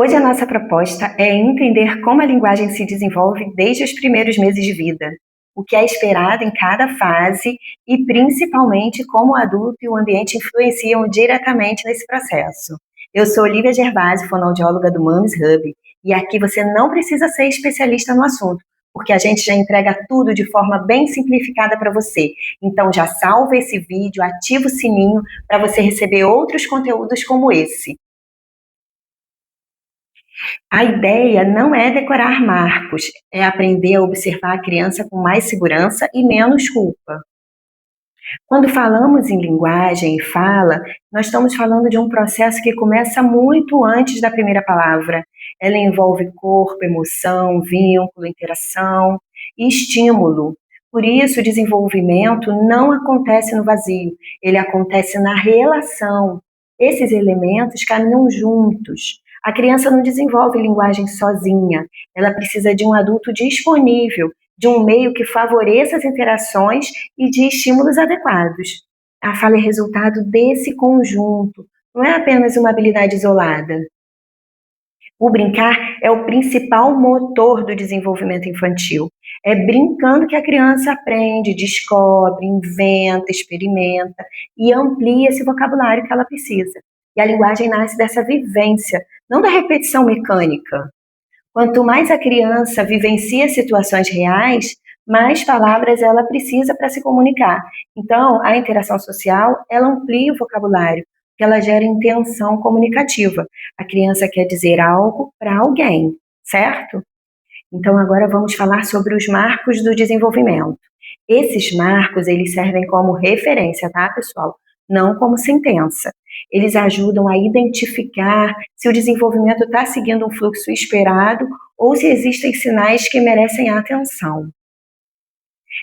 Hoje a nossa proposta é entender como a linguagem se desenvolve desde os primeiros meses de vida, o que é esperado em cada fase e, principalmente, como o adulto e o ambiente influenciam diretamente nesse processo. Eu sou Olivia Gervásio, fonoaudióloga do Mames Hub, e aqui você não precisa ser especialista no assunto, porque a gente já entrega tudo de forma bem simplificada para você. Então já salva esse vídeo, ativa o sininho para você receber outros conteúdos como esse. A ideia não é decorar marcos, é aprender a observar a criança com mais segurança e menos culpa. Quando falamos em linguagem e fala, nós estamos falando de um processo que começa muito antes da primeira palavra. Ela envolve corpo, emoção, vínculo, interação e estímulo. Por isso, o desenvolvimento não acontece no vazio, ele acontece na relação. Esses elementos caminham juntos. A criança não desenvolve linguagem sozinha, ela precisa de um adulto disponível, de um meio que favoreça as interações e de estímulos adequados. A fala é resultado desse conjunto, não é apenas uma habilidade isolada. O brincar é o principal motor do desenvolvimento infantil. É brincando que a criança aprende, descobre, inventa, experimenta e amplia esse vocabulário que ela precisa. E a linguagem nasce dessa vivência, não da repetição mecânica. Quanto mais a criança vivencia situações reais, mais palavras ela precisa para se comunicar. Então, a interação social, ela amplia o vocabulário, porque ela gera intenção comunicativa. A criança quer dizer algo para alguém, certo? Então, agora vamos falar sobre os marcos do desenvolvimento. Esses marcos, eles servem como referência, tá, pessoal? Não como sentença. Eles ajudam a identificar se o desenvolvimento está seguindo um fluxo esperado ou se existem sinais que merecem atenção.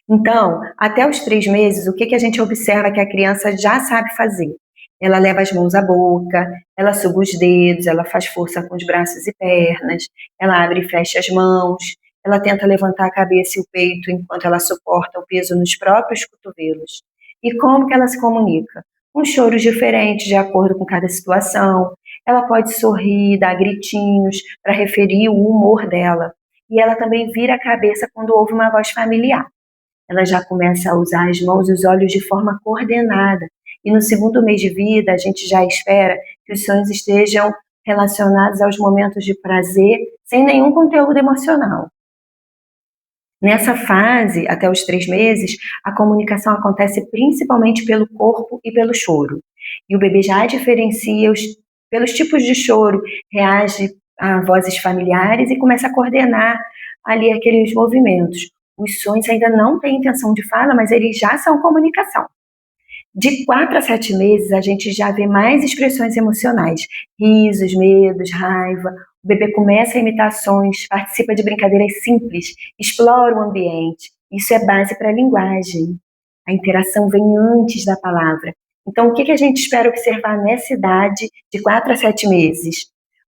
Então, até os 3 meses, o que a gente observa que a criança já sabe fazer? Ela leva as mãos à boca, ela suga os dedos, ela faz força com os braços e pernas, ela abre e fecha as mãos, ela tenta levantar a cabeça e o peito enquanto ela suporta o peso nos próprios cotovelos. E como que ela se comunica? Com choros diferentes de acordo com cada situação. Ela pode sorrir, dar gritinhos para referir o humor dela. E ela também vira a cabeça quando ouve uma voz familiar. Ela já começa a usar as mãos e os olhos de forma coordenada. E no segundo mês de vida, a gente já espera que os sonhos estejam relacionados aos momentos de prazer, sem nenhum conteúdo emocional. Nessa fase, até os 3 meses, a comunicação acontece principalmente pelo corpo e pelo choro. E o bebê já diferencia pelos tipos de choro, reage a vozes familiares e começa a coordenar ali aqueles movimentos. Os sonhos ainda não têm intenção de fala, mas eles já são comunicação. De 4 a 7 meses, a gente já vê mais expressões emocionais, risos, medos, raiva. O bebê começa imitações, participa de brincadeiras simples, explora o ambiente. Isso é base para a linguagem. A interação vem antes da palavra. Então, o que a gente espera observar nessa idade de 4 a 7 meses?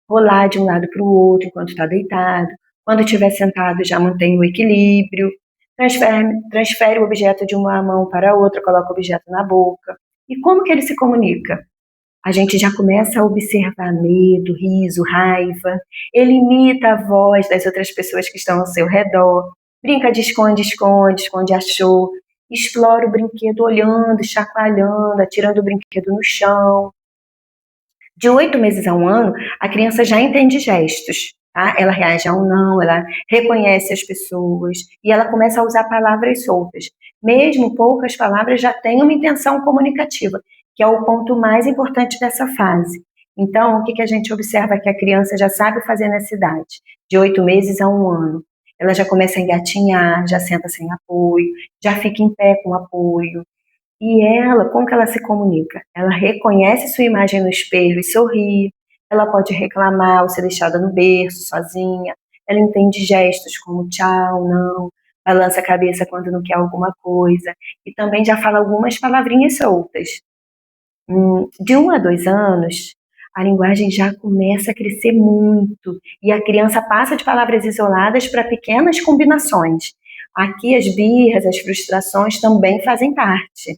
Rolar de um lado para o outro enquanto está deitado. Quando estiver sentado, já mantém o equilíbrio. Transfere o objeto de uma mão para a outra, coloca o objeto na boca. E como que ele se comunica? A gente já começa a observar medo, riso, raiva. Ele imita a voz das outras pessoas que estão ao seu redor. Brinca de esconde-esconde, esconde-achou. Explora o brinquedo olhando, chacoalhando, atirando o brinquedo no chão. De 8 meses a 1 ano, a criança já entende gestos. Tá? Ela reage a um não, ela reconhece as pessoas e ela começa a usar palavras soltas. Mesmo poucas palavras já têm uma intenção comunicativa, que é o ponto mais importante dessa fase. Então, o que a gente observa que a criança já sabe fazer nessa idade, de 8 meses a 1 ano? Ela já começa a engatinhar, já senta sem apoio, já fica em pé com apoio. E ela, como que ela se comunica? Ela reconhece sua imagem no espelho e sorri. Ela pode reclamar ou ser deixada no berço, sozinha. Ela entende gestos como tchau, não, balança a cabeça quando não quer alguma coisa. E também já fala algumas palavrinhas soltas. De 1 a 2 anos, a linguagem já começa a crescer muito. E a criança passa de palavras isoladas para pequenas combinações. Aqui as birras, as frustrações também fazem parte,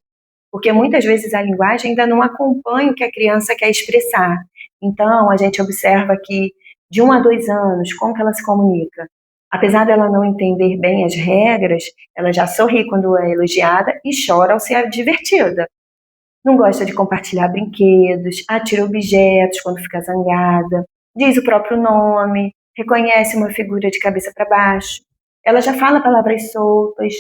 porque muitas vezes a linguagem ainda não acompanha o que a criança quer expressar. Então, a gente observa que De 1 a 2 anos, como que ela se comunica? Apesar dela não entender bem as regras, ela já sorri quando é elogiada e chora ao ser divertida. Não gosta de compartilhar brinquedos, atira objetos quando fica zangada, diz o próprio nome, reconhece uma figura de cabeça para baixo. Ela já fala palavras soltas,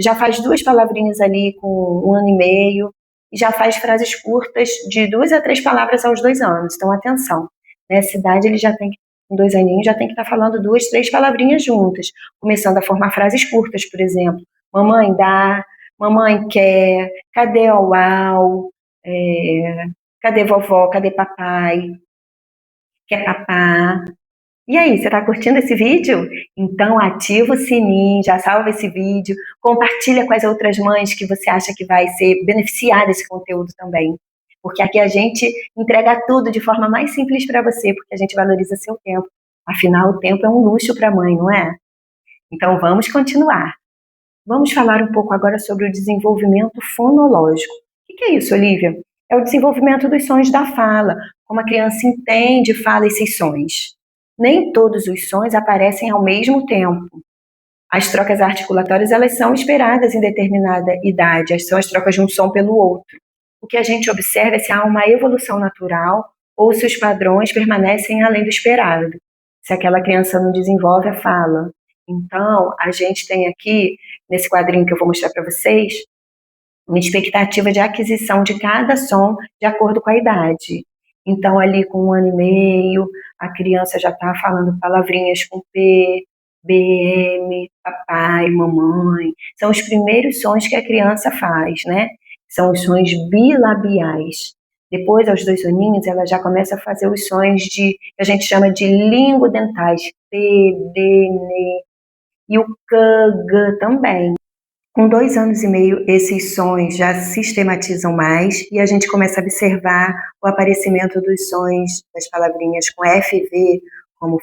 já faz 2 palavrinhas ali com 1 ano e meio, e já faz frases curtas de 2 a 3 palavras aos 2 anos. Então, atenção, nessa idade ele já tem que, com 2 aninhos, já tem que estar falando 2, 3 palavrinhas juntas, começando a formar frases curtas, por exemplo, mamãe dá, mamãe quer, cadê o uau, cadê vovó, cadê papai, quer papá. E aí, você está curtindo esse vídeo? Então ativa o sininho, já salva esse vídeo, compartilha com as outras mães que você acha que vai ser beneficiada desse conteúdo também. Porque aqui a gente entrega tudo de forma mais simples para você, porque a gente valoriza seu tempo. Afinal, o tempo é um luxo para a mãe, não é? Então vamos continuar. Vamos falar um pouco agora sobre o desenvolvimento fonológico. O que é isso, Olivia? É o desenvolvimento dos sons da fala, como a criança entende e fala esses sons. Nem todos os sons aparecem ao mesmo tempo. As trocas articulatórias, elas são esperadas em determinada idade, são as trocas de um som pelo outro. O que a gente observa é se há uma evolução natural ou se os padrões permanecem além do esperado, se aquela criança não desenvolve a fala. Então, a gente tem aqui, nesse quadrinho que eu vou mostrar para vocês, uma expectativa de aquisição de cada som de acordo com a idade. Então, ali com 1 ano e meio, a criança já está falando palavrinhas com P, BM, papai, mamãe. São os primeiros sons que a criança faz, né? São os sons bilabiais. Depois, aos 2 aninhos, ela já começa a fazer os sons que a gente chama de lingodentais, P, D, N, e o K, G também. Com 2 anos e meio, esses sons já se sistematizam mais e a gente começa a observar o aparecimento dos sons das palavrinhas com FV, como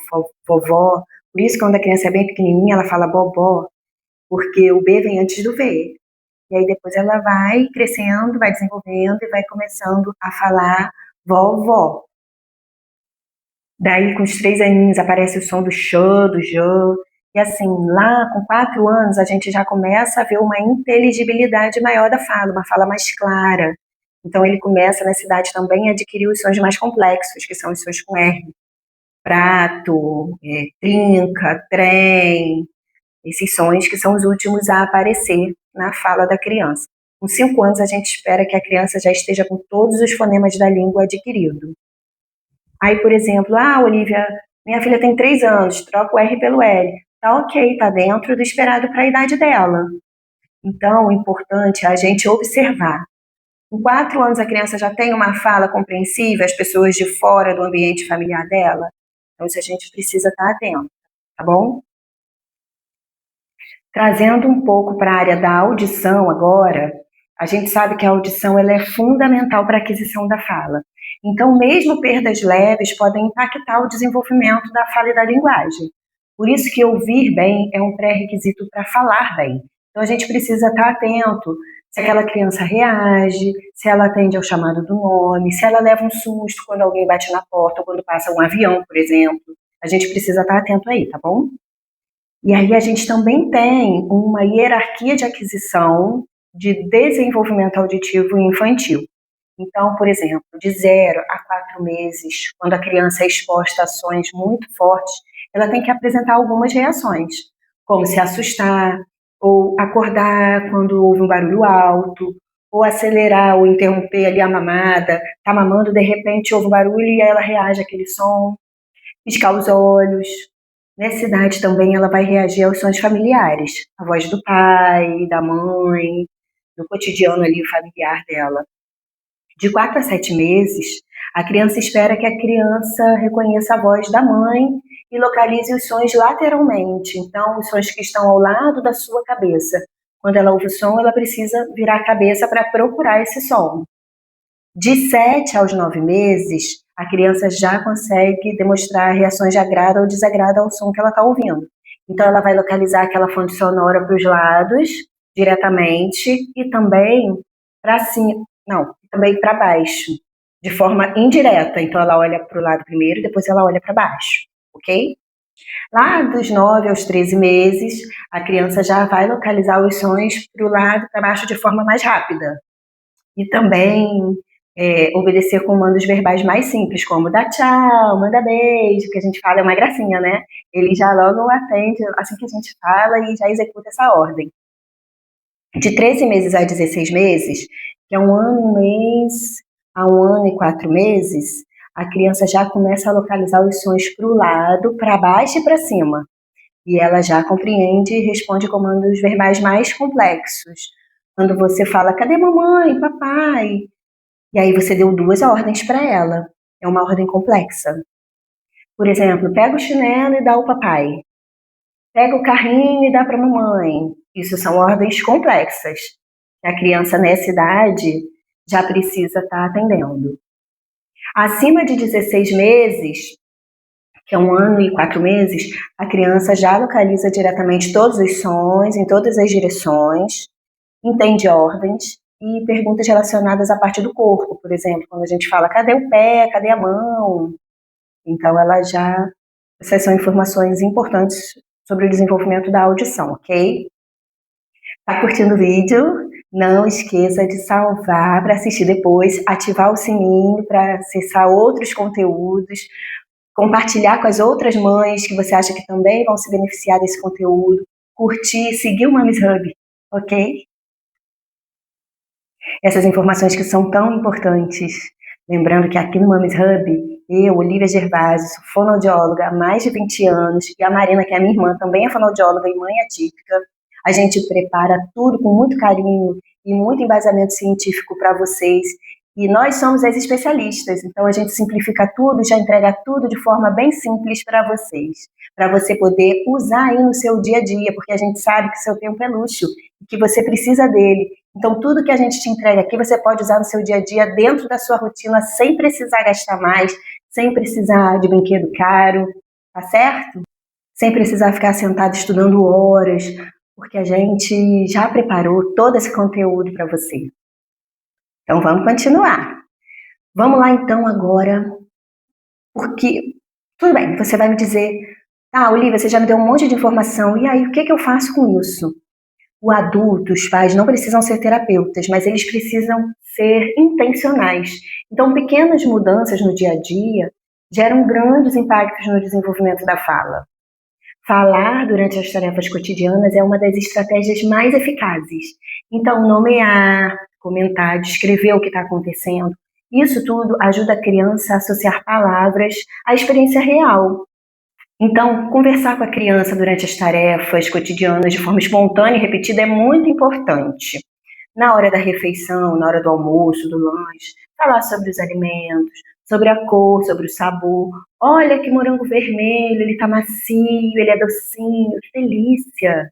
vovó. Por isso, quando a criança é bem pequenininha, ela fala bobó, porque o B vem antes do V. E aí depois ela vai crescendo, vai desenvolvendo e vai começando a falar vovó. Daí, com os 3 aninhos, aparece o som do xô, do jô. E assim, lá com 4 anos, a gente já começa a ver uma inteligibilidade maior da fala, uma fala mais clara. Então, ele começa, nessa idade também, a adquirir os sons mais complexos, que são os sons com R. Prato, trinca, trem, esses sons que são os últimos a aparecer na fala da criança. Com 5 anos, a gente espera que a criança já esteja com todos os fonemas da língua adquiridos. Aí, por exemplo, Olivia, minha filha tem 3 anos, troca o R pelo L. Tá ok, tá dentro do esperado para a idade dela. Então, o importante é a gente observar. Com 4 anos, a criança já tem uma fala compreensível, as pessoas de fora do ambiente familiar dela. Então, isso a gente precisa estar atento, tá bom? Trazendo um pouco para a área da audição agora, a gente sabe que a audição ela é fundamental para a aquisição da fala. Então, mesmo perdas leves podem impactar o desenvolvimento da fala e da linguagem. Por isso que ouvir bem é um pré-requisito para falar bem. Então, a gente precisa estar atento se aquela criança reage, se ela atende ao chamado do nome, se ela leva um susto quando alguém bate na porta ou quando passa um avião, por exemplo. A gente precisa estar atento aí, tá bom? E aí a gente também tem uma hierarquia de aquisição de desenvolvimento auditivo infantil. Então, por exemplo, de 0 a 4 meses, quando a criança é exposta a sons muito fortes, ela tem que apresentar algumas reações, como se assustar, ou acordar quando ouve um barulho alto, ou acelerar ou interromper ali a mamada, tá mamando, de repente ouve um barulho e ela reage àquele som, piscar os olhos. Nessa idade também ela vai reagir aos sons familiares, a voz do pai, da mãe, do cotidiano ali familiar dela. De 4 a 7 meses, a criança espera que a criança reconheça a voz da mãe e localize os sons lateralmente, então os sons que estão ao lado da sua cabeça. Quando ela ouve o som, ela precisa virar a cabeça para procurar esse som. De 7 aos 9 meses, a criança já consegue demonstrar reações de agrado ou desagrado ao som que ela está ouvindo. Então, ela vai localizar aquela fonte sonora para os lados, diretamente, e também para cima, não, também para baixo, de forma indireta. Então, ela olha para o lado primeiro, depois ela olha para baixo, ok? Lá dos 9 aos 13 meses, a criança já vai localizar os sons para o lado para baixo de forma mais rápida. E também obedecer comandos verbais mais simples, como dar tchau, manda beijo, que a gente fala é uma gracinha, né? Ele já logo atende assim que a gente fala e já executa essa ordem. De 13 meses a 16 meses, que é 1 ano, 1 mês, a 1 ano e 4 meses, a criança já começa a localizar os sons para o lado, para baixo e para cima. E ela já compreende e responde comandos verbais mais complexos. Quando você fala, cadê mamãe, papai? E aí você deu 2 ordens para ela. É uma ordem complexa. Por exemplo, pega o chinelo e dá ao papai. Pega o carrinho e dá para a mamãe. Isso são ordens complexas. A criança nessa idade já precisa estar atendendo. Acima de 16 meses, que é 1 ano e 4 meses, a criança já localiza diretamente todos os sons, em todas as direções, entende ordens e perguntas relacionadas à parte do corpo, por exemplo, quando a gente fala, cadê o pé, cadê a mão? Então, essas são informações importantes sobre o desenvolvimento da audição, ok? Tá curtindo o vídeo? Não esqueça de salvar para assistir depois, ativar o sininho para acessar outros conteúdos, compartilhar com as outras mães que você acha que também vão se beneficiar desse conteúdo, curtir, seguir o Mamis Hub, ok? Essas informações que são tão importantes. Lembrando que aqui no Mamis Hub, eu, Olivia Gervásio, sou fonoaudióloga há mais de 20 anos, e a Marina, que é minha irmã, também é fonoaudióloga e mãe atípica. A gente prepara tudo com muito carinho e muito embasamento científico para vocês. E nós somos as especialistas, então a gente simplifica tudo, já entrega tudo de forma bem simples para vocês, para você poder usar aí no seu dia a dia, porque a gente sabe que seu tempo é luxo e que você precisa dele. Então tudo que a gente te entrega aqui você pode usar no seu dia a dia dentro da sua rotina, sem precisar gastar mais, sem precisar de brinquedo caro, tá certo? Sem precisar ficar sentado estudando horas, porque a gente já preparou todo esse conteúdo para você. Então vamos continuar. Vamos lá então agora, porque, tudo bem, você vai me dizer, Olivia, você já me deu um monte de informação, e aí o que eu faço com isso? O adulto, os pais não precisam ser terapeutas, mas eles precisam ser intencionais. Então pequenas mudanças no dia a dia geram grandes impactos no desenvolvimento da fala. Falar durante as tarefas cotidianas é uma das estratégias mais eficazes. Então, nomear, comentar, descrever o que está acontecendo, isso tudo ajuda a criança a associar palavras à experiência real. Então, conversar com a criança durante as tarefas cotidianas de forma espontânea e repetida é muito importante. Na hora da refeição, na hora do almoço, do lanche, falar sobre os alimentos, sobre a cor, sobre o sabor. Olha que morango vermelho, ele tá macio, ele é docinho, que delícia.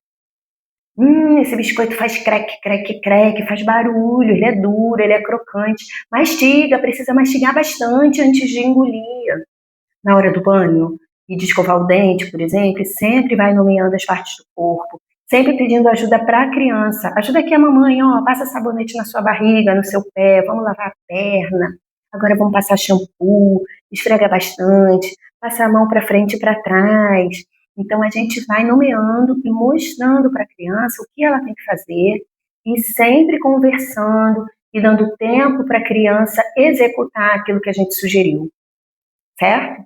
Esse biscoito faz creque, creque, creque, faz barulho, ele é duro, ele é crocante. Mastiga, precisa mastigar bastante antes de engolir. Na hora do banho e de escovar o dente, por exemplo, sempre vai nomeando as partes do corpo, sempre pedindo ajuda para a criança. Ajuda aqui a mamãe, passa sabonete na sua barriga, no seu pé, vamos lavar a perna. Agora vamos passar shampoo, esfrega bastante, passa a mão para frente e para trás. Então a gente vai nomeando e mostrando para a criança o que ela tem que fazer e sempre conversando e dando tempo para a criança executar aquilo que a gente sugeriu, certo?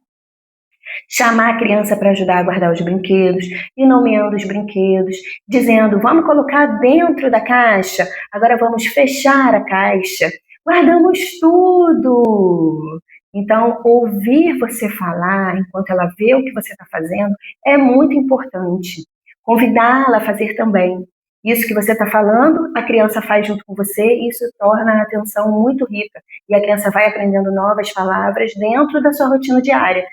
Chamar a criança para ajudar a guardar os brinquedos, e nomeando os brinquedos, dizendo, vamos colocar dentro da caixa, agora vamos fechar a caixa, guardamos tudo. Então, ouvir você falar enquanto ela vê o que você está fazendo é muito importante. Convidá-la a fazer também. Isso que você está falando, a criança faz junto com você, e isso torna a atenção muito rica. E a criança vai aprendendo novas palavras dentro da sua rotina diária.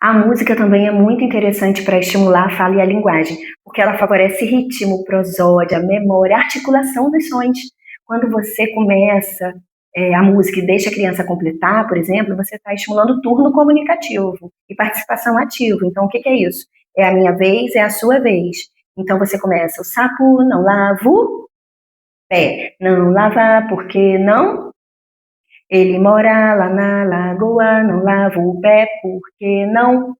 A música também é muito interessante para estimular a fala e a linguagem, porque ela favorece ritmo, prosódia, memória, articulação dos sons. Quando você começa a música e deixa a criança completar, por exemplo, você está estimulando o turno comunicativo e participação ativa. Então, o que é isso? É a minha vez, é a sua vez. Então, você começa, o sapo não lava o pé, não lava porque não Ele mora lá na lagoa, não lava o pé, por que não?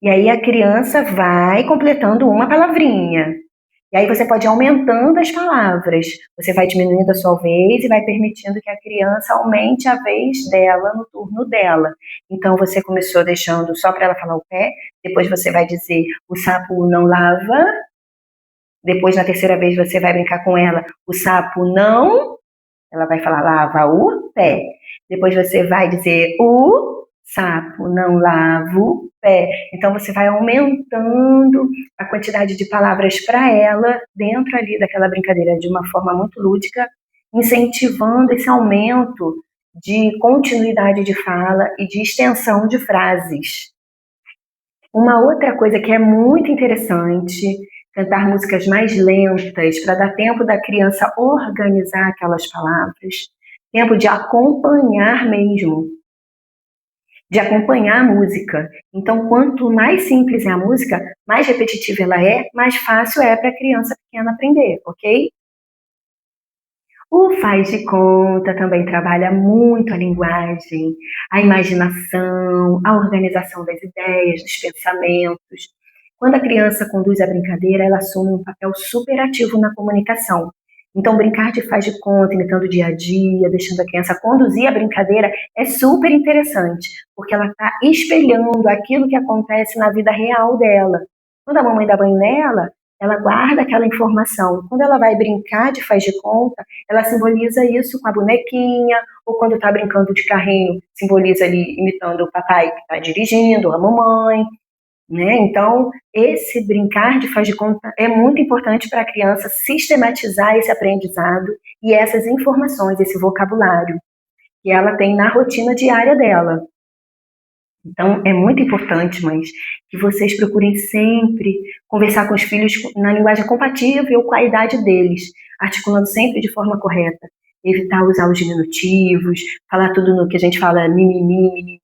E aí a criança vai completando uma palavrinha. E aí você pode ir aumentando as palavras. Você vai diminuindo a sua vez e vai permitindo que a criança aumente a vez dela no turno dela. Então você começou deixando só para ela falar o pé, depois você vai dizer o sapo não lava, depois na terceira vez você vai brincar com ela, o sapo não, ela vai falar lava o pé. Depois você vai dizer o sapo não lava o pé. Então você vai aumentando a quantidade de palavras para ela dentro ali daquela brincadeira de uma forma muito lúdica, incentivando esse aumento de continuidade de fala e de extensão de frases. Uma outra coisa que é muito interessante, cantar músicas mais lentas para dar tempo da criança organizar aquelas palavras, tempo de acompanhar mesmo, de acompanhar a música. Então, quanto mais simples é a música, mais repetitiva ela é, mais fácil é para a criança pequena aprender, ok? O faz de conta também trabalha muito a linguagem, a imaginação, a organização das ideias, dos pensamentos. Quando a criança conduz a brincadeira, ela assume um papel super ativo na comunicação. Então, brincar de faz de conta, imitando o dia a dia, deixando a criança conduzir a brincadeira, é super interessante, porque ela está espelhando aquilo que acontece na vida real dela. Quando a mamãe dá banho nela, ela guarda aquela informação. Quando ela vai brincar de faz de conta, ela simboliza isso com a bonequinha, ou quando está brincando de carrinho, simboliza ali imitando o papai que está dirigindo, a mamãe, né? Então, esse brincar de faz de conta é muito importante para a criança sistematizar esse aprendizado e essas informações, esse vocabulário que ela tem na rotina diária dela. Então, é muito importante, mães, que vocês procurem sempre conversar com os filhos na linguagem compatível com a idade deles, articulando sempre de forma correta. Evitar usar os diminutivos, falar tudo no que a gente fala mimimi, mimimi,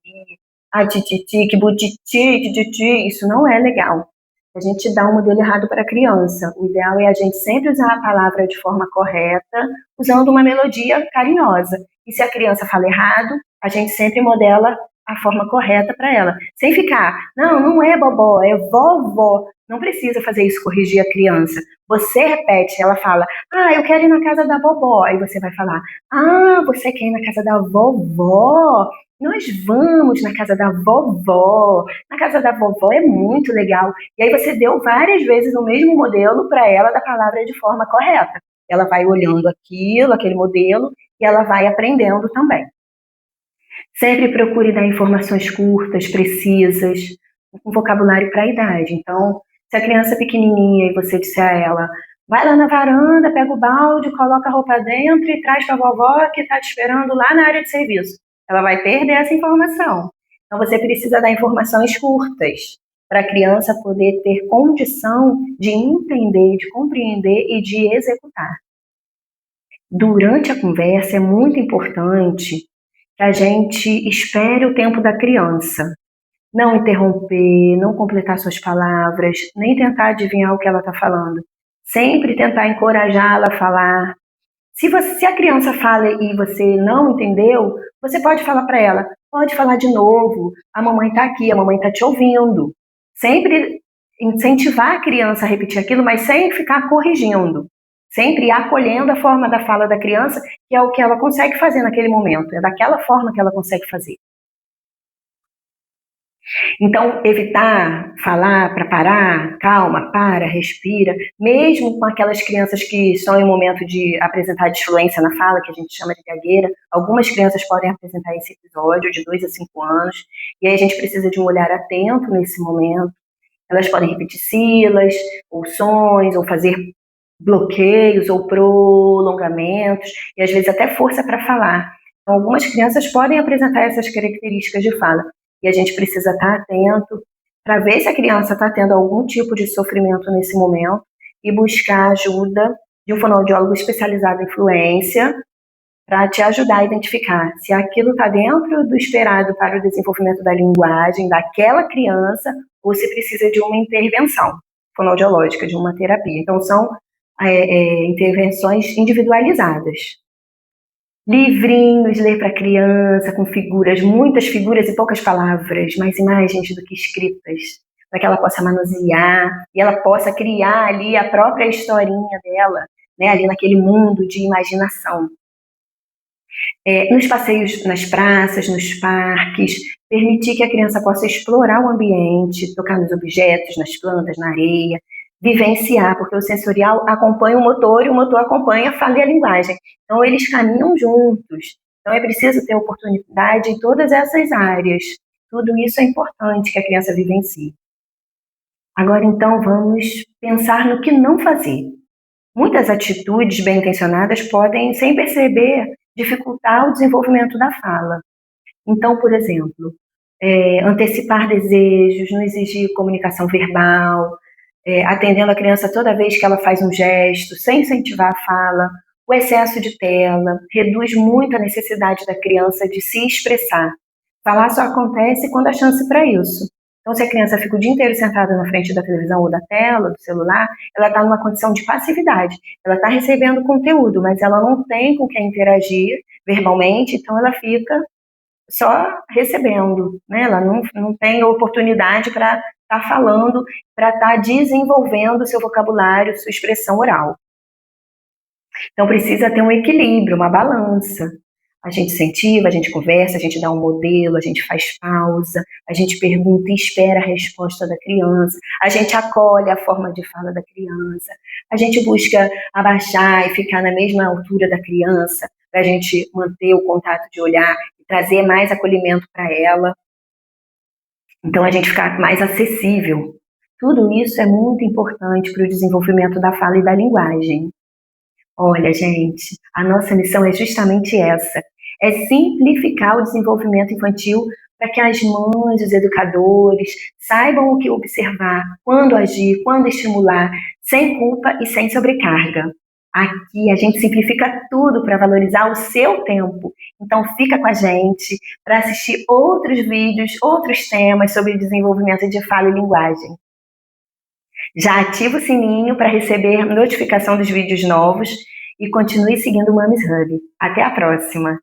tititi, que butiti, tititi, isso não é legal. A gente dá um modelo errado para a criança. O ideal é a gente sempre usar a palavra de forma correta, usando uma melodia carinhosa. E se a criança fala errado, a gente sempre modela a forma correta para ela. Sem ficar, não, não é bobó, é vovó. Não precisa fazer isso, corrigir a criança. Você repete, ela fala, eu quero ir na casa da vovó. Aí você vai falar, você quer ir na casa da vovó? Nós vamos na casa da vovó. Na casa da vovó é muito legal. E aí você deu várias vezes o mesmo modelo para ela da palavra de forma correta. Ela vai olhando aquilo, aquele modelo, e ela vai aprendendo também. Sempre procure dar informações curtas, precisas, com vocabulário para a idade. Então, se a criança é pequenininha e você disser a ela, vai lá na varanda, pega o balde, coloca a roupa dentro e traz para a vovó que está te esperando lá na área de serviço. Ela vai perder essa informação. Então, você precisa dar informações curtas para a criança poder ter condição de entender, de compreender e de executar. Durante a conversa, é muito importante que a gente espere o tempo da criança. Não interromper, não completar suas palavras, nem tentar adivinhar o que ela está falando. Sempre tentar encorajá-la a falar. Se a criança fala e você não entendeu, você pode falar para ela, pode falar de novo, a mamãe está aqui, a mamãe está te ouvindo. Sempre incentivar a criança a repetir aquilo, mas sem ficar corrigindo. Sempre acolhendo a forma da fala da criança, que é o que ela consegue fazer naquele momento, é daquela forma que ela consegue fazer. Então, evitar falar para parar, calma, para, respira, mesmo com aquelas crianças que estão em momento de apresentar disfluência na fala, que a gente chama de gagueira, algumas crianças podem apresentar esse episódio de 2 a 5 anos, e aí a gente precisa de um olhar atento nesse momento. Elas podem repetir sílabas, ou sons, ou fazer bloqueios ou prolongamentos, e às vezes até força para falar. Então, algumas crianças podem apresentar essas características de fala, e a gente precisa estar atento para ver se a criança está tendo algum tipo de sofrimento nesse momento e buscar ajuda de um fonoaudiólogo especializado em fluência para te ajudar a identificar se aquilo está dentro do esperado para o desenvolvimento da linguagem daquela criança ou se precisa de uma intervenção fonoaudiológica, de uma terapia. Então, são intervenções individualizadas. Livrinhos, ler para criança, com figuras, muitas figuras e poucas palavras, mais imagens do que escritas, para que ela possa manusear e ela possa criar ali a própria historinha dela, né, ali naquele mundo de imaginação. Nos passeios nas praças, nos parques, permitir que a criança possa explorar o ambiente, tocar nos objetos, nas plantas, na areia, vivenciar, porque o sensorial acompanha o motor e o motor acompanha a fala e a linguagem. Então, eles caminham juntos. Então, é preciso ter oportunidade em todas essas áreas. Tudo isso é importante que a criança vivencie. Agora, então, vamos pensar no que não fazer. Muitas atitudes bem intencionadas podem, sem perceber, dificultar o desenvolvimento da fala. Então, por exemplo, antecipar desejos, não exigir comunicação verbal, atendendo a criança toda vez que ela faz um gesto, sem incentivar a fala. O excesso de tela reduz muito a necessidade da criança de se expressar. Falar só acontece quando há chance para isso. Então, se a criança fica o dia inteiro sentada na frente da televisão ou da tela, do celular, ela está numa condição de passividade. Ela está recebendo conteúdo, mas ela não tem com quem interagir verbalmente, então ela fica só recebendo, né? Ela não tem oportunidade para estar falando, para estar desenvolvendo seu vocabulário, sua expressão oral. Então precisa ter um equilíbrio, uma balança. A gente incentiva, a gente conversa, a gente dá um modelo, a gente faz pausa, a gente pergunta e espera a resposta da criança, a gente acolhe a forma de fala da criança, a gente busca abaixar e ficar na mesma altura da criança, para a gente manter o contato de olhar e trazer mais acolhimento para ela. Então a gente ficar mais acessível. Tudo isso é muito importante para o desenvolvimento da fala e da linguagem. Olha, gente, a nossa missão é justamente essa: é simplificar o desenvolvimento infantil para que as mães, os educadores, saibam o que observar, quando agir, quando estimular, sem culpa e sem sobrecarga. Aqui a gente simplifica tudo para valorizar o seu tempo. Então fica com a gente para assistir outros vídeos, outros temas sobre desenvolvimento de fala e linguagem. Já ativa o sininho para receber notificação dos vídeos novos e continue seguindo o Mamis Hub. Até a próxima!